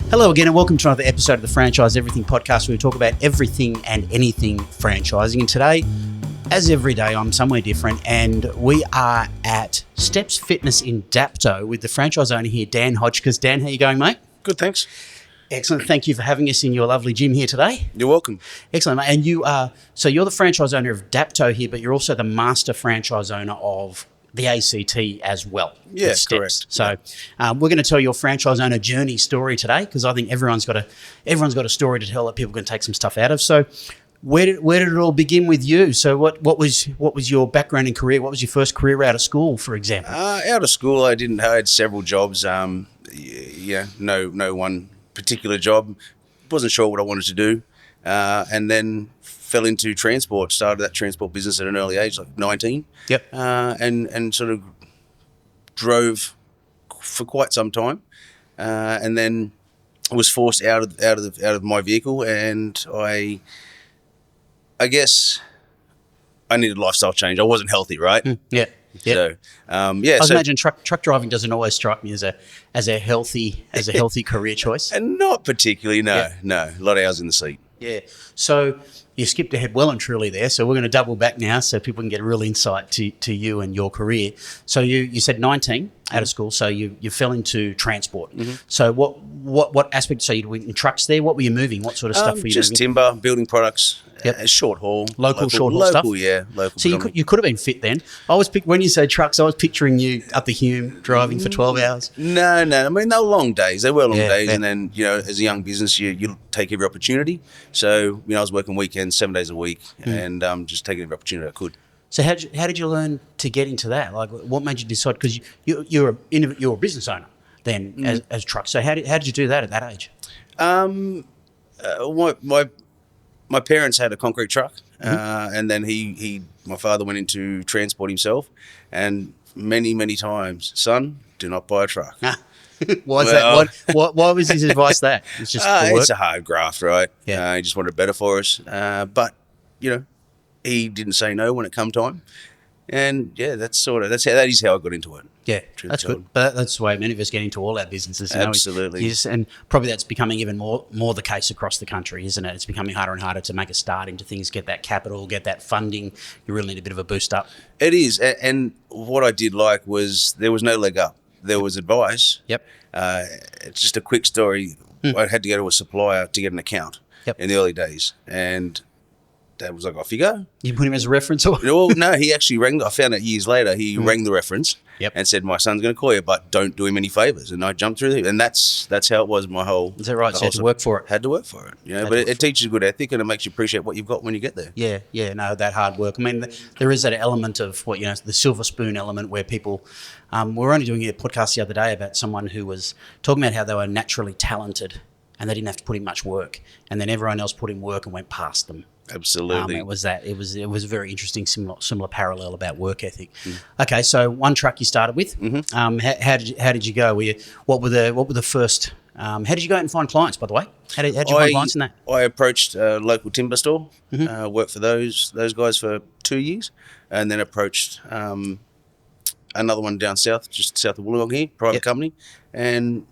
Hello again and welcome to another episode of the Franchise Everything podcast where we talk about everything and anything franchising. And today, as every day, I'm somewhere different and we are at Stepz Fitness in Dapto with the franchise owner here, Dan Hotchkis. Dan, how you going, mate? Good, thanks. Excellent. Thank you for having us in your lovely gym here today. You're welcome. Excellent, mate. And you're the franchise owner of Dapto here, but you're also the master franchise owner of the ACT as well. Yeah, correct. So we're going to tell your franchise owner journey story today because I think everyone's got a story to tell that people can take some stuff out of. So where did it all begin with you? So what was your background and career? What was your first career out of school, for example? Out of school, I had several jobs. No one particular job. Wasn't sure what I wanted to do, and then fell into transport. Started that transport business at an early age, like 19. Yep. And sort of drove for quite some time, and then was forced out of my vehicle, and I guess I needed lifestyle change. I wasn't healthy, right? Yeah. So, I imagine truck driving doesn't always strike me as a healthy career choice. And not particularly, no. A lot of hours in the seat. Yeah. So you skipped ahead well and truly there. So we're going to double back now so people can get a real insight to you and your career. So you said 19 out of school. So you fell into transport. Mm-hmm. So what aspect? So you were in trucks there. What were you moving? What sort of stuff were you just moving? Timber, building products. Yep. Short haul. Local short haul stuff? Local. So you could have been fit then. When you say trucks, I was picturing you up the Hume driving for 12 hours. No. I mean, they were long days. Days. And then, as a young business, you take every opportunity. So, I was working weekends, 7 days a week, and just taking every opportunity I could. So how did you learn to get into that? Like, what made you decide? Because you're a business owner then as trucks. So how did you do that at that age? My parents had a concrete truck, and then my father went into transport himself, and many times, son, do not buy a truck. Why is that? Why was his advice that? It's just it's a hard graft, right? Yeah. He just wanted better for us, but he didn't say no when it come time, and that is how I got into it. Yeah, that's good. But that's the way many of us get into all our businesses. Absolutely. And probably that's becoming even more the case across the country, isn't it? It's becoming harder and harder to make a start into things, get that capital, get that funding. You really need a bit of a boost up. It is. And what I did like was there was no leg up. There was advice. Yep. It's just a quick story. I had to go to a supplier to get an account in the early days. And Dad was like, off you go. You put him as a reference? Or? Well, no, he actually rang. I found out years later, he rang the reference and said, my son's going to call you, but don't do him any favours. And I jumped through it. And that's how it was my whole... Is that right? So you had to work for it? Had to work for it. But it teaches good ethic and it makes you appreciate what you've got when you get there. Yeah, no, that hard work. I mean, there is that element of the silver spoon element where people... we were only doing a podcast the other day about someone who was talking about how they were naturally talented and they didn't have to put in much work. And then everyone else put in work and went past them. Absolutely. It was a very interesting similar parallel about work ethic. Okay, so one truck you started with. How did you go? What were the first? How did you go out and find clients? By the way, how did you find clients in that? I approached a local timber store. Worked for those guys for 2 years, and then approached another one down south, just south of Wollongong here, private company, and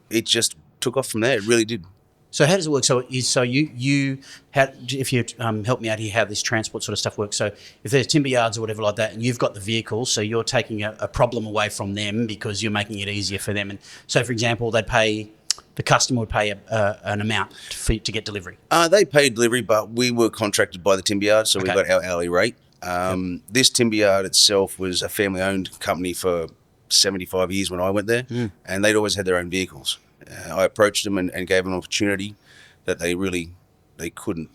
it just took off from there. It really did. So how does it work? So you if you help me out here, how this transport sort of stuff works. So if there's timber yards or whatever like that, and you've got the vehicles, so you're taking a problem away from them because you're making it easier for them. And so, for example, the customer would pay an amount to get delivery. They paid delivery, but we were contracted by the timber yard, so we got our hourly rate. This timber yard itself was a family-owned company for 75 years when I went there, and they'd always had their own vehicles. I approached them and gave them an opportunity that they couldn't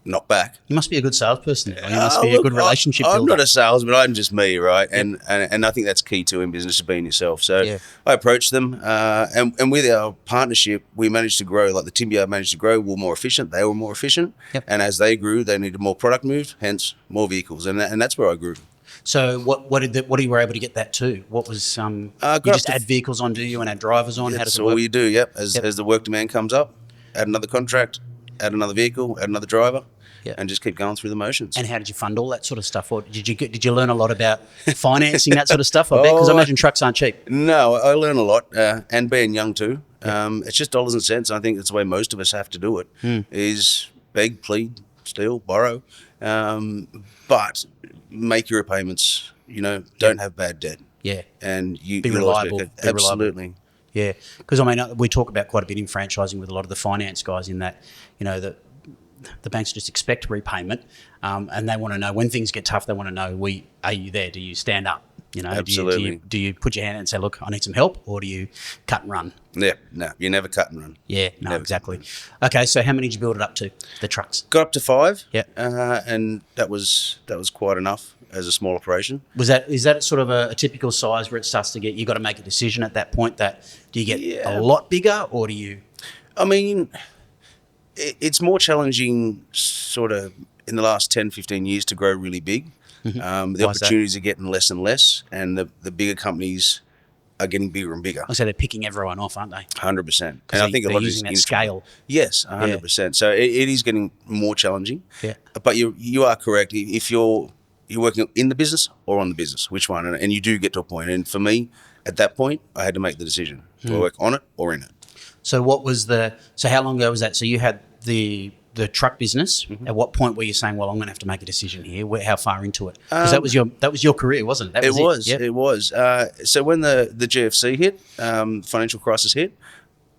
knock back. You must be a good salesperson. You must be a good relationship builder. I'm not a salesman. I'm just me, right? And I think that's key to in business, being yourself. So I approached them, and with our partnership, we managed to grow. Like the timber yard managed to grow. We were more efficient. They were more efficient. And as they grew, they needed more product moved, hence more vehicles. And that's where I grew. So what you were able to get that to? What was you just add vehicles on, do you, and add drivers on? How does it work? That's all you do. Yep. As the work demand comes up, add another contract, add another vehicle, add another driver, Yeah. and just keep going through the motions. And how did you fund all that sort of stuff? Or did you learn a lot about financing, that sort of stuff? I bet, because I imagine trucks aren't cheap. No, I learn a lot, and being young too. It's just dollars and cents. I think that's the way most of us have to do it, is beg, plead, steal, borrow, but make your repayments, don't have bad debt. Yeah. And Be reliable. Absolutely. Yeah. Because, I mean, we talk about quite a bit in franchising with a lot of the finance guys in that, the banks just expect repayment, and they want to know when things get tough. They want to know, are you there? Do you stand up? Absolutely. Do you put your hand out and say, look, I need some help, or do you cut and run? Yeah, no, you never cut and run. Yeah, no, Never. exactly. Okay, so how many did you build it up to, the trucks? Got up to 5. Yeah. And that was quite enough as a small operation. Is that sort of a typical size where it starts to get, you got to make a decision at that point that, do you get a lot bigger, or do you? I mean, it's more challenging sort of in the last 10, 15 years to grow really big. The opportunities are getting less and less, and the bigger companies are getting bigger and bigger. So they're picking everyone off, aren't they? 100%. And I think a lot of using that scale. Yes, 100%. So it is getting more challenging. Yeah. But you are correct. If you're working in the business or on the business, which one? And you do get to a point. And for me, at that point, I had to make the decision. Do I work on it or in it? So how long ago was that? So you had the truck business. At what point were you saying, well, I'm going to have to make a decision here? How far into it? Because that was your career, wasn't it? It was. So when the GFC hit, financial crisis hit,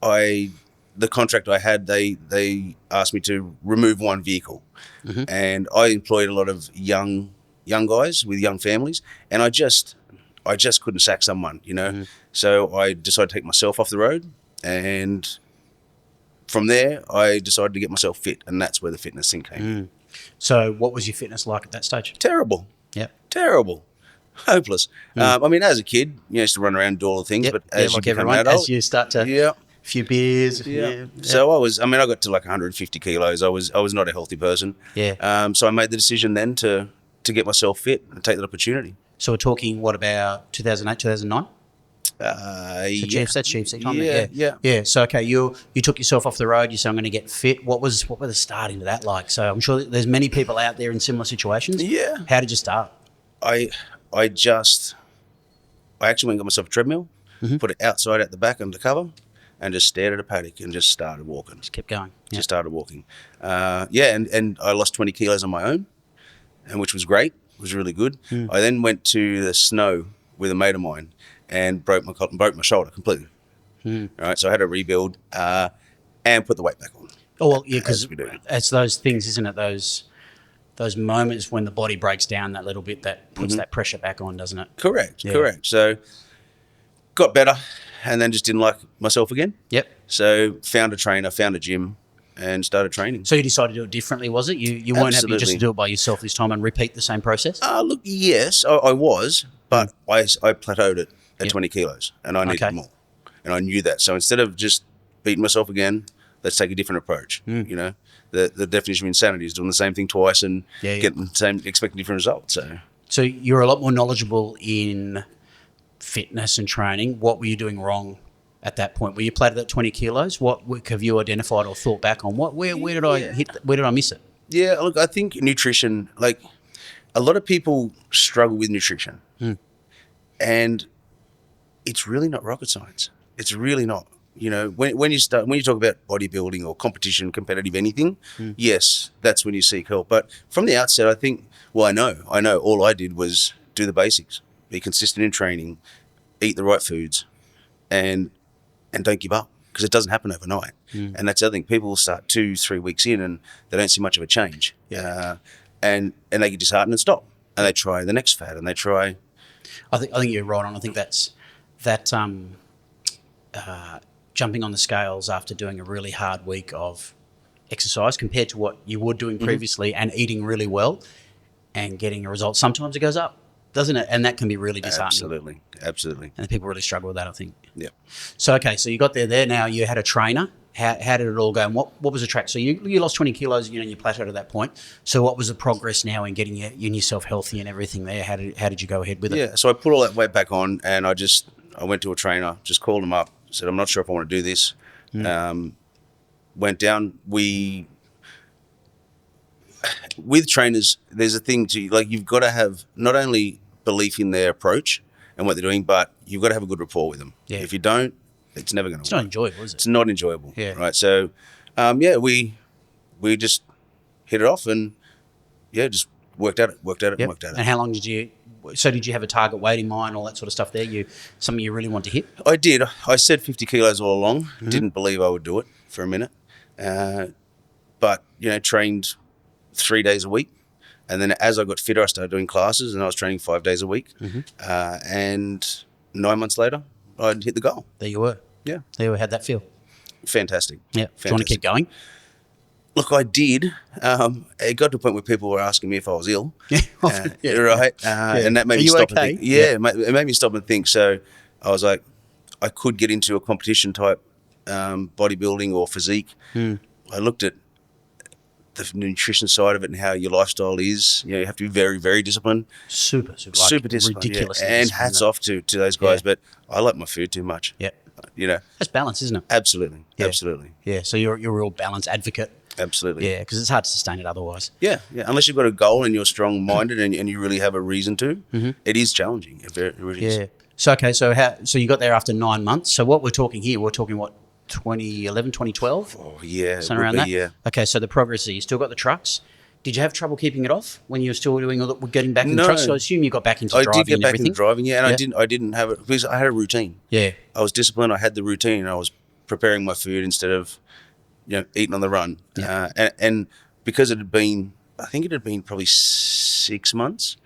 the contract I had, they asked me to remove one vehicle, and I employed a lot of young guys with young families, and I just couldn't sack someone, So I decided to take myself off the road, and from there, I decided to get myself fit, and that's where the fitness thing came in. So what was your fitness like at that stage? Terrible. Yeah. Terrible. Hopeless. I mean, as a kid, you used to run around and do all the things, but as you become an adult, as you start to, a few beers. So I got to like 150 kilos. I was not a healthy person. Yeah. So I made the decision then to get myself fit and take that opportunity. So we're talking, what, about 2008, 2009? That's GFC time. Yeah. So okay, you took yourself off the road. You said, I'm going to get fit. What were the start into that like? So I'm sure there's many people out there in similar situations. Yeah. How did you start? I actually went and got myself a treadmill, put it outside at the back under cover, and just stared at a paddock and just started walking. Just kept going. Just started walking. And I lost 20 kilos on my own, and which was great. It was really good. I then went to the snow with a mate of mine and broke my shoulder completely. Right, so I had to rebuild and put the weight back on. Oh well, yeah, because it's those things, isn't it? Those moments when the body breaks down that little bit that puts that pressure back on, doesn't it? Correct. So got better, and then just didn't like myself again. Yep. So found a trainer, found a gym, and started training. So you decided to do it differently, was it? You weren't happy just to do it by yourself this time and repeat the same process? Look, yes, I was, but I plateaued it at 20 kilos, and I needed more. And I knew that. So instead of just beating myself again, let's take a different approach. The definition of insanity is doing the same thing twice and getting the same, expecting different results. So you're a lot more knowledgeable in fitness and training. What were you doing wrong at that point? Were you plateaued at 20 kilos? What have you identified or thought back on? Where did I hit? Where did I miss it? Yeah, look, I think nutrition, like a lot of people struggle with nutrition, and it's really not rocket science. It's really not. When you talk about bodybuilding or competition, competitive anything, yes, that's when you seek help. But from the outset, I think, I know all I did was do the basics, be consistent in training, eat the right foods, and don't give up, because it doesn't happen overnight. And that's the other thing. People will start 2-3 weeks in and they don't see much of a change. And they get disheartened and stop. And they try the next fad, and they try. I think you're right on. I think that jumping on the scales after doing a really hard week of exercise compared to what you were doing previously and eating really well and getting a result, sometimes it goes up, doesn't it? And that can be really disheartening. Absolutely. And people really struggle with that, I think. Yeah. So, okay, so you got there now, you had a trainer. How did it all go? And what was the track? So you lost 20 kilos, you plateaued at that point. So what was the progress now in getting yourself healthy and everything there? How did you go ahead with it? Yeah, so I put all that weight back on, and I went to a trainer, just called him up, said, I'm not sure if I want to do this. Went down. We with trainers, there's a thing to like. You've got to have not only belief in their approach and what they're doing, but you've got to have a good rapport with them. Yeah. If you don't, it's never going to work. It's not enjoyable, is it? It's not enjoyable. Yeah. Right. So, we just hit it off and just worked at it. And how long did you have a target weight in mind, all that sort of stuff there? Something you really want to hit? I did. I said 50 kilos all along. Didn't believe I would do it for a minute. But, trained 3 days a week. And then as I got fitter, I started doing classes and I was training 5 days a week. And 9 months later, I'd hit the goal. There you were. Yeah. There you were. How'd that feel? Fantastic. Yeah. Fantastic. Do you want to keep going? Look, I did. It got to a point where people were asking me if I was ill. Yeah. Right. And that made me stop and think. Yeah, it made me stop and think. So I was like, I could get into a competition type bodybuilding or physique. I looked at the nutrition side of it and how your lifestyle is. You have to be very, very disciplined. Super disciplined. Ridiculous. Yeah. And hats off to those guys. But I like my food too much. Yeah. That's balance, isn't it? Absolutely. Yeah. Absolutely. Yeah. So you're a real balance advocate. Absolutely. Yeah, because it's hard to sustain it otherwise. Yeah. Unless you've got a goal and you're strong-minded and you really have a reason to, it is challenging. It really is. Yeah. So, okay, so you got there after 9 months. So what we're talking here, what, 2011, 2012? Oh, yeah. Something around that? Yeah. Okay, so the progress is you still got the trucks. Did you have trouble keeping it off when you were still doing all that, getting back in the trucks? So I assume you got back into driving and everything. I did get back into driving, yeah, and I didn't have it because I had a routine. Yeah. I was disciplined. I had the routine. I was preparing my food instead of eating on the run. Yeah. And because it had been, I think it had been probably 6 months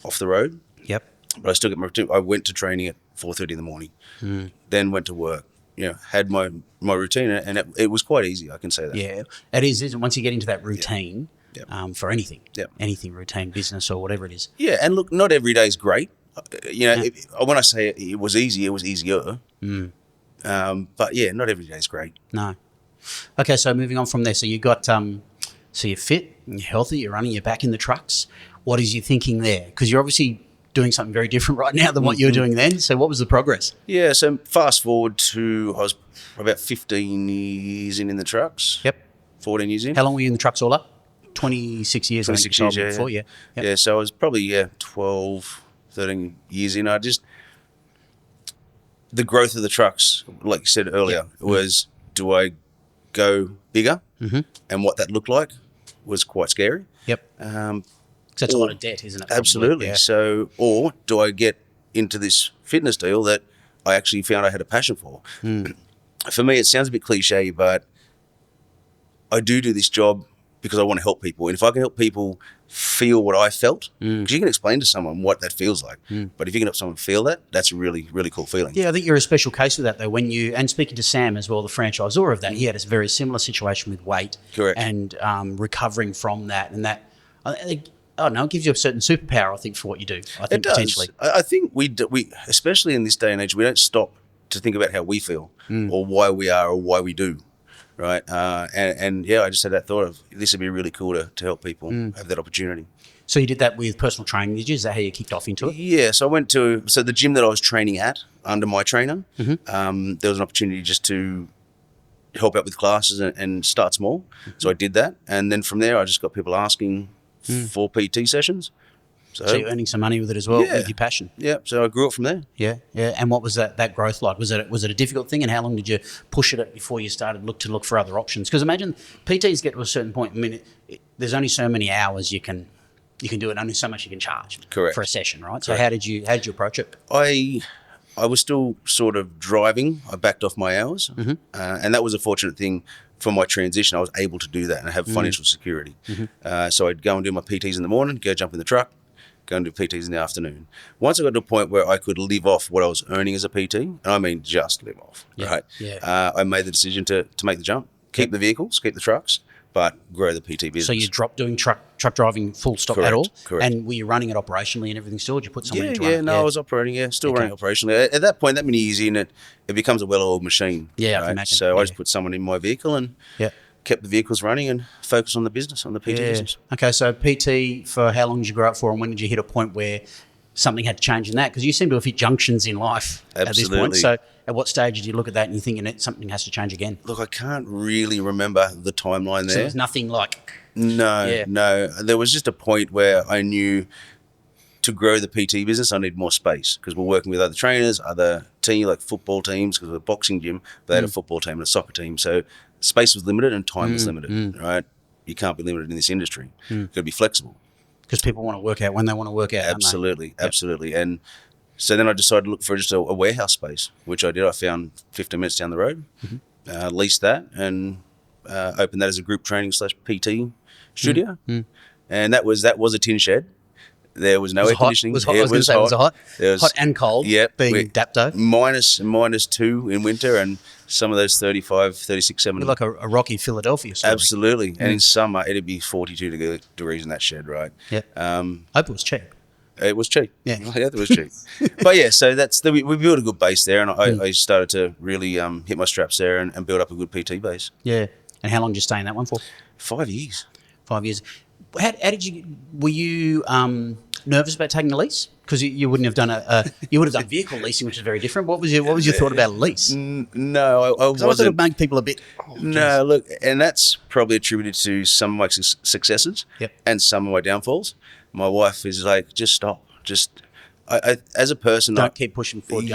off the road. Yep. But I still get my routine. I went to training at 4:30 in the morning, then went to work. Had my routine, and it was quite easy. I can say that. Yeah, it is, isn't it? Once you get into that routine, for anything, anything, routine, business or whatever it is. Yeah, and look, not every day is great. When I say it was easy, it was easier. But yeah, not every day is great. No. Okay, so moving on from there. So you got, so you're fit, you're healthy, you're running, you're back in the trucks. What is your thinking there? Because you're obviously doing something very different right now than what you were doing then. So what was the progress? Yeah, so fast forward to, I was about 15 years in the trucks. Yep. 14 years in. How long were you in the trucks all up? 26 years, 26 I think years, before, yeah. Yep. Yeah, so I was probably, 12, 13 years in. The growth of the trucks, like you said earlier, was do I go bigger? And what that looked like was quite scary. Yep. That's a lot of debt, isn't it? Absolutely. Yeah. So, or do I get into this fitness deal that I actually found I had a passion for? For me, it sounds a bit cliche, but I do this job because I want to help people. And if I can help people feel what I felt, because you can explain to someone what that feels like, but if you can help someone feel that, that's a really, really cool feeling. Yeah, I think you're a special case with that, though. And speaking to Sam as well, the franchisor of that, he had a very similar situation with weight. Correct. And recovering from that. And that, I don't know, it gives you a certain superpower, I think, for what you do. I think it does. Potentially. I think we, especially in this day and age, we don't stop to think about how we feel or why we are or why we do. Right. And I just had that thought of this would be really cool to help people have that opportunity. So you did that with personal training, did you? Is that how you kicked off into it? Yeah. So I went to the gym that I was training at under my trainer. There was an opportunity just to help out with classes and start small. So I did that. And then from there, I just got people asking for PT sessions. So you're earning some money with it as well, with your passion. Yeah, so I grew up from there. Yeah. And what was that growth like? Was it a difficult thing, and how long did you push it before you started look for other options? Because imagine PTs get to a certain point. I mean, there's only so many hours you can do it, only so much you can charge. Correct. For a session, right? So Correct. how did you approach it? I was still sort of driving. I backed off my hours, and that was a fortunate thing for my transition. I was able to do that and have financial security. So I'd go and do my PTs in the morning, go jump in the truck, go and do PTs in the afternoon. Once I got to a point where I could live off what I was earning as a PT, and I mean just live off, right? Yeah. I made the decision to make the jump, keep the vehicles, keep the trucks, but grow the PT business. So you dropped doing truck driving full stop at all? Correct. And were you running it operationally and everything still? Or did you put someone in to run it? I was operating, still running operationally. At that point, that many years in, it becomes a well-oiled machine. Yeah, right? I can imagine. So I just put someone in my vehicle and kept the vehicles running and focused on the business, on the PT business. Okay, so PT, for how long did you grow up for, and when did you hit a point where something had to change in that? Because you seem to have hit junctions in life at this point. So at what stage did you look at that and you thinking something has to change again? Look, I can't really remember the timeline there. So there's nothing like No, Yeah. no. There was just a point where I knew to grow the PT business, I need more space because we're working with other trainers, other teams like football teams because we're a boxing gym. They had a football team and a soccer team, so space was limited and time was limited. Right? You can't be limited in this industry. You've got to be flexible. Because people want to work out when they want to work out. Absolutely, absolutely. And so then I decided to look for just a warehouse space, which I did. I found 15 minutes down the road, leased that, and opened that as a group training / PT studio. And that was a tin shed. There was no air conditioning. It was hot. I was going to say, was it hot? It was hot and cold, being Dapto. -2 in winter, and some of those 35, 36, 70. Like a rocky Philadelphia story. Absolutely. And in summer, it'd be 42 degrees in that shed, right? Yeah. I hope it was cheap. It was cheap. Yeah. It was cheap. But yeah, so we built a good base there, and I started to really hit my straps there and build up a good PT base. Yeah. And how long did you stay in that one for? 5 years. 5 years. How did you? Were you nervous about taking a lease? Because you wouldn't have done you would have done vehicle leasing, which is very different. What was your thought about a lease? No, I wasn't. I thought it'd make people a bit. No, look, and that's probably attributed to some of my successes and some of my downfalls. My wife is like, just stop. I as a person, Don't keep pushing forward.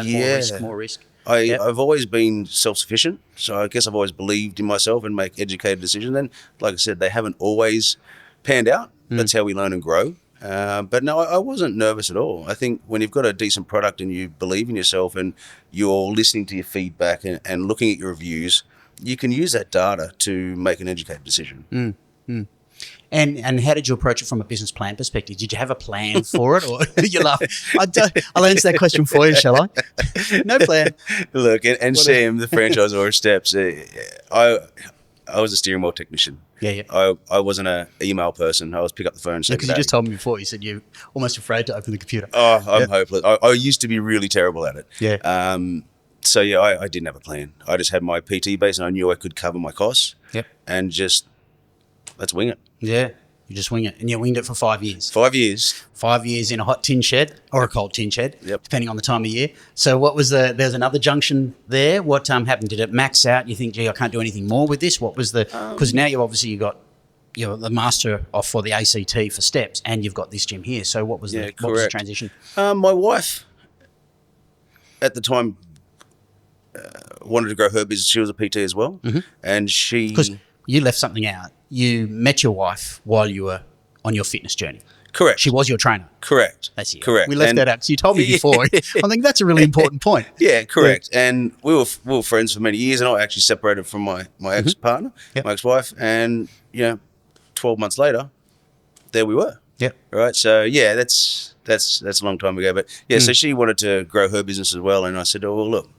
More risk. I've always been self-sufficient, so I guess I've always believed in myself and make educated decisions. And like I said, they haven't always panned out. That's how we learn and grow. But no, I wasn't nervous at all. I think when you've got a decent product and you believe in yourself and you're listening to your feedback and looking at your reviews, you can use that data to make an educated decision. And how did you approach it from a business plan perspective? Did you have a plan for it, or you laugh? I'll answer that question for you, shall I? No plan. Look, and Sam, the franchisor of Stepz, I was a steering wheel technician. Yeah. I wasn't an email person. I was pick up the phone and say, because you just told me before, you said you're almost afraid to open the computer. Oh, I'm hopeless. I used to be really terrible at it. Yeah. So yeah, I didn't have a plan. I just had my PT base and I knew I could cover my costs. Yep. And just, let's wing it. Yeah. You just wing it. And you winged it for 5 years. 5 years. 5 years in a hot tin shed or a cold tin shed, depending on the time of year. So what was there's another junction there. What happened? Did it max out? You think, gee, I can't do anything more with this? What was because now you got the master off for the ACT for Stepz and you've got this gym here. So what was the transition? My wife at the time wanted to grow her business. She was a PT as well. And she... Because you left something out. You met your wife while you were on your fitness journey. Correct. She was your trainer. Correct. That's it. Correct. We left that out because you told me before. I think that's a really important point. Yeah, correct. Yeah. And we were friends for many years, and I actually separated from my ex-partner, my ex-wife, and 12 months later, there we were. Yeah. Right. So yeah, that's a long time ago. But yeah, so she wanted to grow her business as well, and I said, oh well, look,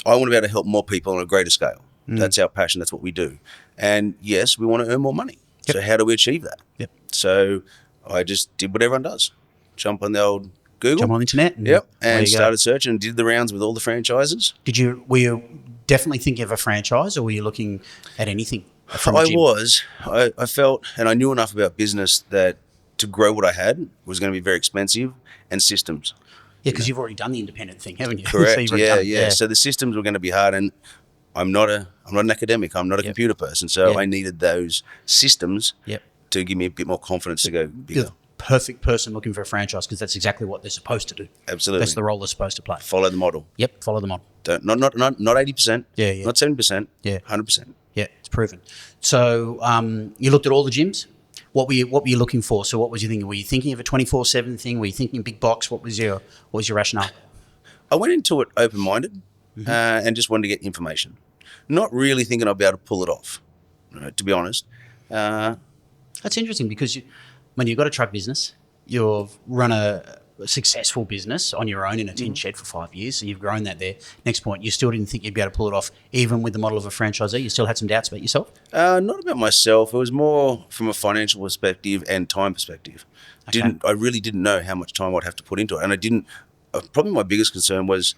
I want to be able to help more people on a greater scale. That's our passion. That's what we do. And yes, we want to earn more money. So how do we achieve that? So I just did what everyone does. Jump on the old Google. Jump on the internet. And started searching and did the rounds with all the franchises. Were you definitely thinking of a franchise or were you looking at anything from a gym? I felt, and I knew enough about business that to grow what I had was going to be very expensive and systems. Yeah, because you've already done the independent thing, haven't you? Correct. So yeah. So the systems were going to be hard, and I'm not an academic. I'm not a computer person, so I needed those systems to give me a bit more confidence to go bigger. You're the perfect person looking for a franchise because that's exactly what they're supposed to do. Absolutely, that's the role they're supposed to play. Follow the model. Yep, follow the model. Not 80%. Yeah. Not 70%. Yeah, 100%. Yeah, it's proven. So you looked at all the gyms. What were you looking for? So what was you thinking? Were you thinking of a 24/7 thing? Were you thinking big box? What was your rationale? I went into it open-minded and just wanted to get information. Not really thinking I'd be able to pull it off, to be honest. That's interesting because when you've got a truck business, you've run a successful business on your own in a tin shed for 5 years, so you've grown that there. Next point, you still didn't think you'd be able to pull it off even with the model of a franchisee? You still had some doubts about yourself? Not about myself. It was more from a financial perspective and time perspective. Okay. I really didn't know how much time I'd have to put into it. And I didn't, probably my biggest concern was,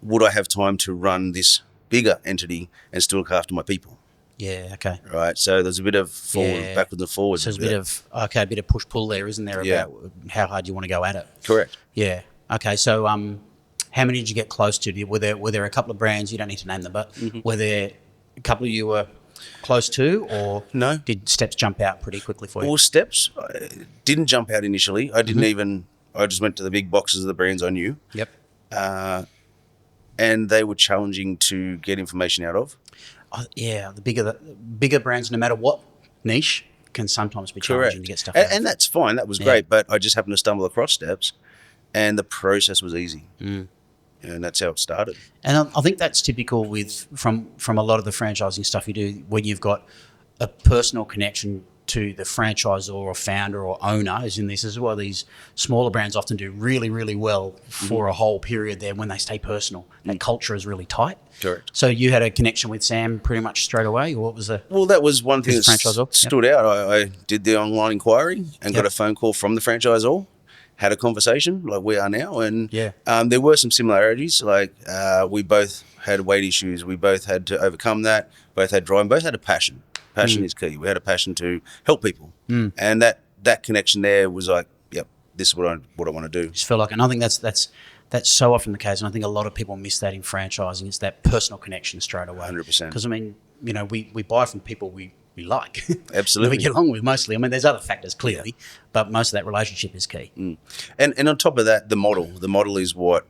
would I have time to run this bigger entity and still look after my people? Yeah, okay. Right, so there's a bit of backwards and forwards. So there's a bit of push-pull there, isn't there, about how hard you want to go at it? Correct. Yeah. Okay, so how many did you get close to? Were there a couple of brands, you don't need to name them, but were there a couple of you were close to, or No. did Stepz jump out pretty quickly for you? Well, Stepz didn't jump out initially. I didn't even. I just went to the big boxes of the brands I knew. Yep. And they were challenging to get information out of. Yeah, the bigger brands, no matter what niche, can sometimes be challenging to get stuff out. And that's fine. That was great. But I just happened to stumble across Stepz, and the process was easy. And that's how it started. And I think that's typical from a lot of the franchising stuff you do, when you've got a personal connection to the franchisor or founder or owner, as in this as well. These smaller brands often do really, really well for a whole period there when they stay personal. That culture is really tight. Correct. So you had a connection with Sam pretty much straight away, or what was the... Well, that was one thing that franchisor? stood out. I did the online inquiry and got a phone call from the franchisor, had a conversation like we are now, and there were some similarities. Like we both had weight issues. We both had to overcome that. Both had drive. Both had a passion. Passion is key. We had a passion to help people, and that connection there was like, yep, this is what I want to do. Just feel like, and I think that's so often the case, and I think a lot of people miss that in franchising. It's that personal connection straight away. 100%. Because I mean, we buy from people we like, absolutely, we get along with mostly. I mean, there's other factors clearly, but most of that relationship is key. And on top of that, the model is what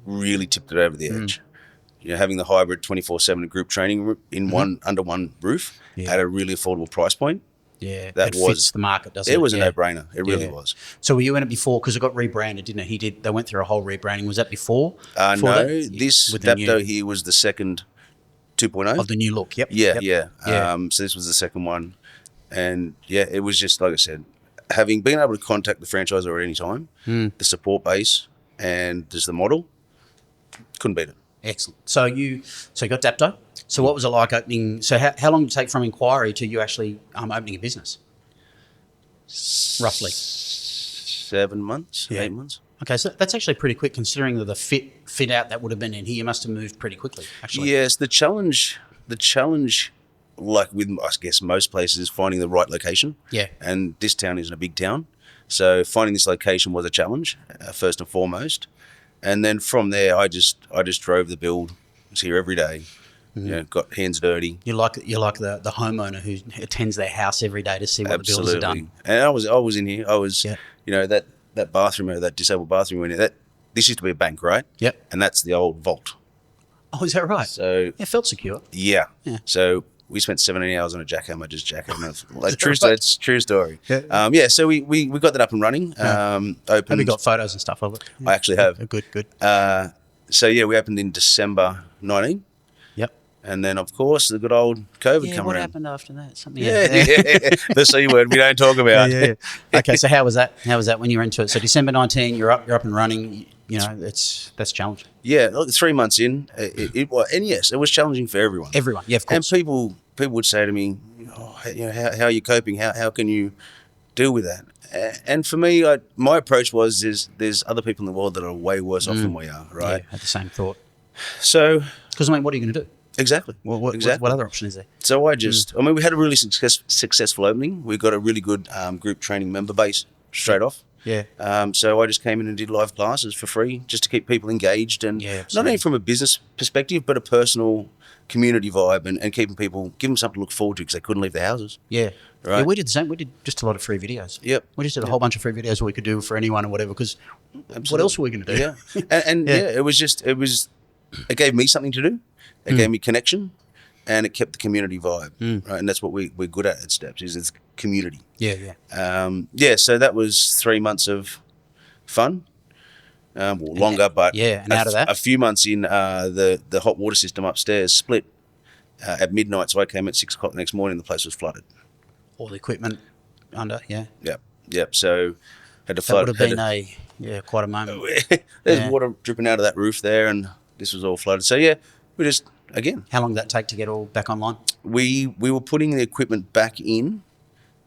really tipped it over the edge. Having the hybrid 24/7 group training in under one roof at a really affordable price point. Yeah, that fits the market, doesn't it? It was a no-brainer. It really was. So were you in it before? Because it got rebranded, didn't it? They went through a whole rebranding. Was that before? No, this Dapto here was the second 2.0 of the new look. Yep. Yeah. So this was the second one, and it was just like I said, being able to contact the franchisor at any time, the support base, and just the model, couldn't beat it. Excellent. So you got Dapto. So what was it like opening? So how long did it take from inquiry to you actually opening a business? Roughly 7 months, 8 months. Okay, so that's actually pretty quick considering that the fit out that would have been in here. You must have moved pretty quickly, actually. Yes, the challenge, like with I guess most places, is finding the right location. Yeah. And this town isn't a big town, so finding this location was a challenge first and foremost. And then from there, I just drove the build. Was here every day. Got hands dirty. You're like the homeowner who attends their house every day to see what the builders have done. And I was in here. I was, that bathroom area, that disabled bathroom in here. This used to be a bank, right? Yep. And that's the old vault. Oh, is that right? So it felt secure. Yeah. So we spent 17 hours on a jackhammer just jackhammering. Like it's true story. Yeah. So we got that up and running. Opened. Have you got photos and stuff of it? I actually have. Good. So we opened in December 19. Yep. And then of course the good old COVID come around. What happened after that? Something. The C word we don't talk about. Okay. So how was that? How was that when you were into it? So December 19, you're up and running. That's challenging. Yeah, look, 3 months in, it was challenging for everyone. Everyone, yeah, of course. And people would say to me, how are you coping? How can you deal with that? And for me, my approach was there's other people in the world that are way worse off than we are, right? Yeah, had the same thought. So, because what are you going to do? Exactly. What other option is there? So we had a really successful opening. We got a really good group training member base straight off. Yeah. So I just came in and did live classes for free just to keep people engaged and not only from a business perspective, but a personal community vibe and keeping people, give them something to look forward to because they couldn't leave their houses. Yeah. Right. Yeah, we did the same. We did just a lot of free videos. Yep. We just did a whole bunch of free videos we could do for anyone or whatever because what else were we going to do? Yeah. And it gave me something to do. It gave me connection. And it kept the community vibe, right? And that's what we're good at Stepz, is it's community. Yeah. So that was 3 months of fun, longer, but and out of that, a few months in, the hot water system upstairs split at midnight. So I came at 6 o'clock the next morning. The place was flooded. All the equipment under, Yep. So had to flood. That would have been quite a moment. There's water dripping out of that roof there, and this was all flooded. So we just. Again. How long did that take to get all back online? We were putting the equipment back in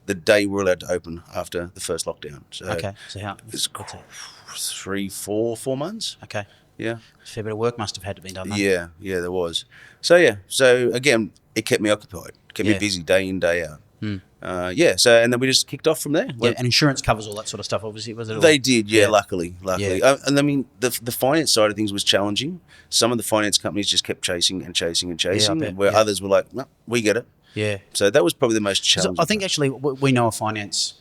the day we were allowed to open after the first lockdown. So So how? It's 4 months. Okay. Yeah. A fair bit of work must have had to be done. Yeah, there was. So again, it kept me occupied, kept me busy day in, day out. So and then we just kicked off from there. Yeah, and insurance covers all that sort of stuff, obviously, was it? All? They did, luckily. Yeah. And I mean, the finance side of things was challenging. Some of the finance companies just kept chasing, where others were like, no, we get it. Yeah. So that was probably the most challenging. I think actually we know a finance,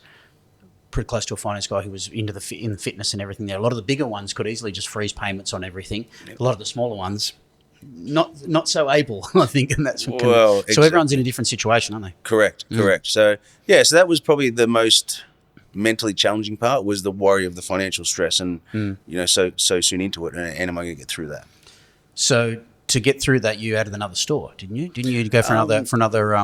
pretty close to a finance guy who was into in the fitness and everything there. A lot of the bigger ones could easily just freeze payments on everything. Yep. A lot of the smaller ones, not so able, I think, and that's what so everyone's in a different situation, aren't they? Correct. So so that was probably the most mentally challenging part, was the worry of the financial stress and so soon into it, and am I going to get through that? So to get through that, you added another store, didn't you? Didn't you go for another? I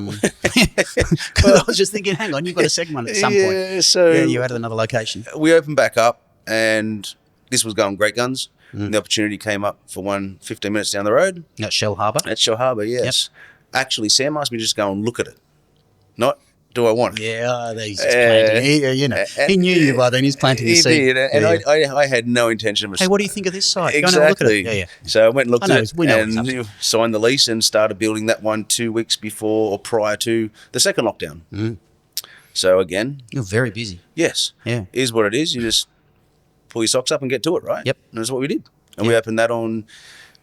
was just thinking, hang on, you've got a segment at some point. So you added another location. We opened back up, and this was going great guns. And the opportunity came up for one 15 minutes down the road. At Shell Harbour? At Shell Harbour, yes. Yep. Actually, Sam asked me to just go and look at it. Not, do I want it? Yeah, he's planting. He knew you by then. He's planting the seed. He did, and I had no intention of... Hey, what do you think of this site? Exactly. Go and have a look at it. Yeah. So I went and looked at it and signed the lease and started building that one 2 weeks before or prior to the second lockdown. So again... You're very busy. Yes. Yeah. It is what it is. You just pull your socks up and get to it, right? Yep. And that's what we did. And we opened that on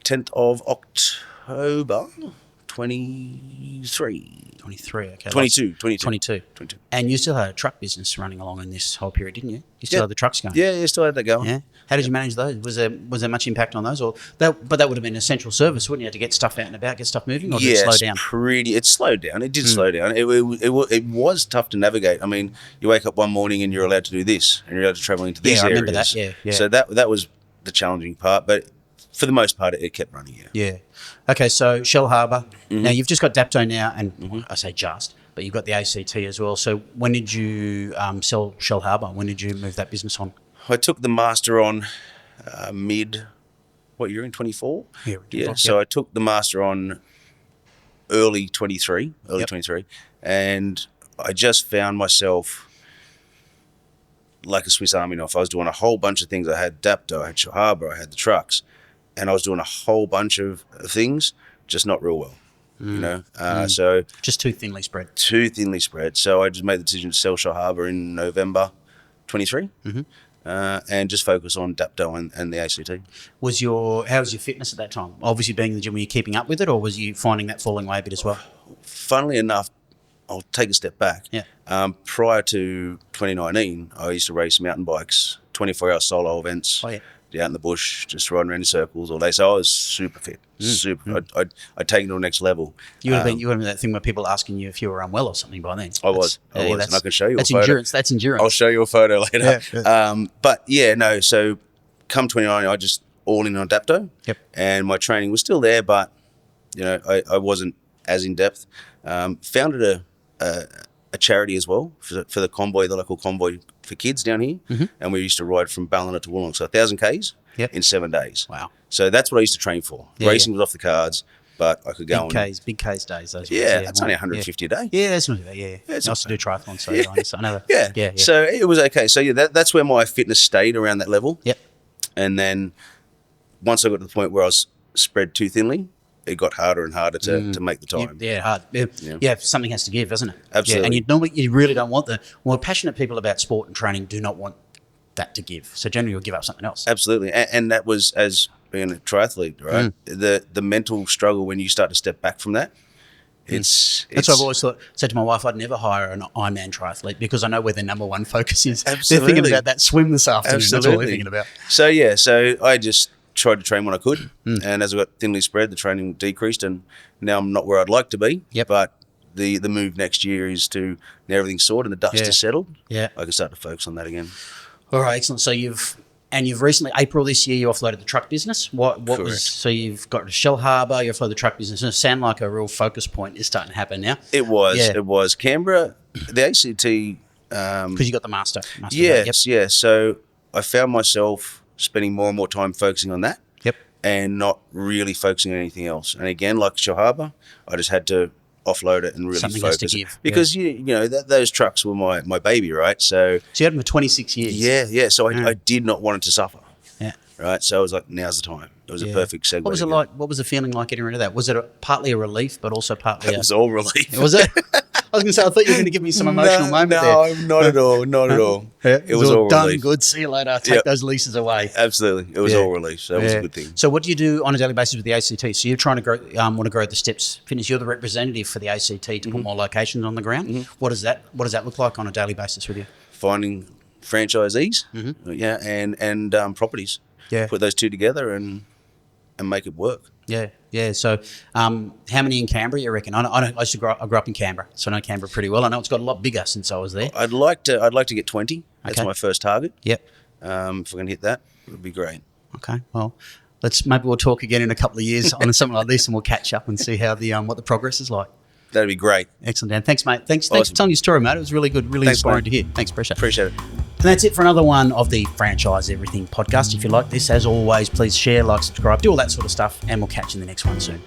10th of October 23. 23, okay. 22. And you still had a truck business running along in this whole period, didn't you? You still had the trucks going. Yeah, still had that going. Yeah. How did you manage those? Was there much impact on those, but that would have been an essential service, wouldn't you? To get stuff out and about, get stuff moving, or did it slow down? It slowed down. It did slow down. It was tough to navigate. I mean, you wake up one morning and you're allowed to do this, and you're allowed to travel into these areas. I remember that. Yeah. So that was the challenging part, but for the most part, it kept running. Yeah. Okay, so Shell Harbour. Now you've just got Dapto now, and I say just, but you've got the ACT as well. So when did you sell Shell Harbour? When did you move that business on? I took the master on what year, in 24? Yeah. So I took the master on early 23, and I just found myself like a Swiss Army knife. I was doing a whole bunch of things. I had Dapto, I had Shell Harbour, I had the trucks, and I was doing a whole bunch of things, just not real well. So just too thinly spread. So I just made the decision to sell Shell Harbour in November 23. And just focus on Dapto and the ACT. How was your fitness at that time? Obviously, being in the gym, were you keeping up with it, or was you finding that falling away a bit as well? Funnily enough, I'll take a step back. Yeah. Prior to 2019, I used to race mountain bikes, 24-hour solo events. Out in the bush, just riding around in circles all day. So I was super fit, I'd taken it to the next level. You would have been that thing where people asking you if you were unwell or something by then. I was, and I can show you. That's endurance. That's endurance. I'll show you a photo later. So come 2019, I just all in on Dapto. Yep. And my training was still there, but I wasn't as in depth. Founded a charity as well for the convoy, the local convoy for kids down here, and we used to ride from Ballina to Wollongong, so 1,000 Ks in 7 days. Wow! So that's what I used to train for. Racing was off the cards, but I could go big Ks days. Those that's only 150 a day. Yeah, that's not bad. Yeah. I also do triathlon, so I know that. Yeah. So it was okay. So that's where my fitness stayed, around that level. Yep. And then once I got to the point where I was spread too thinly, it got harder and harder to make the time. Hard. Yeah, something has to give, doesn't it? Absolutely. Yeah, and you really don't want passionate people about sport and training do not want that to give. So generally you'll give up something else. Absolutely. And that was, as being a triathlete, right? The mental struggle when you start to step back from that. That's what I've always said to my wife, I'd never hire an Ironman triathlete because I know where their number one focus is. Absolutely. They're thinking about that swim this afternoon. Absolutely. That's all they're thinking about. So I just tried to train when I could, and as I got thinly spread, the training decreased, and now I'm not where I'd like to be. Yep. But the move next year is to, now everything's sorted and the dust is settled, I can start to focus on that again. All right, excellent. So you've recently, April this year, you offloaded the truck business. So you've got Shell Harbour, you offloaded the truck business. It sounds like a real focus point is starting to happen now. It was Canberra, the ACT. Because you got the master. Yes. So I found myself spending more and more time focusing on that, and not really focusing on anything else. And again, like Shell Harbour, I just had to offload it and really Something focus has to give. because those trucks were my baby, right? So you had them for 26 years. Yeah. So I did not want it to suffer. Yeah. Right. So I was like, now's the time. It was a perfect segue. What was it like? What was the feeling like getting rid of that? Was it partly a relief, but also partly it was all relief. Was it? I was going to say, I thought you were going to give me some emotional moment there. No, not at all. Not at all. Yeah, it was all done. relief. Good. See you later. Take those leases away. Absolutely. It was all relief. So that was a good thing. So what do you do on a daily basis with the ACT? So you're trying to grow, want to grow the Stepz Fitness. You're the representative for the ACT to put more locations on the ground. What does that look like on a daily basis with you? Finding franchisees, and properties. Yeah. Put those two together and make it work. Yeah. So, how many in Canberra, you reckon? I grew up in Canberra, so I know Canberra pretty well. I know it's got a lot bigger since I was there. I'd like to get 20. That's my first target. Yep. If we can hit that, it would be great. Okay. Well, maybe we'll talk again in a couple of years on something like this, and we'll catch up and see how what the progress is like. That'd be great. Excellent, Dan. Thanks, mate. Thanks for telling your story, mate. It was really good, really inspiring to hear. Thanks, appreciate it. And that's it for another one of the Franchise Everything podcast. If you like this, as always, please share, like, subscribe, do all that sort of stuff, and we'll catch you in the next one soon.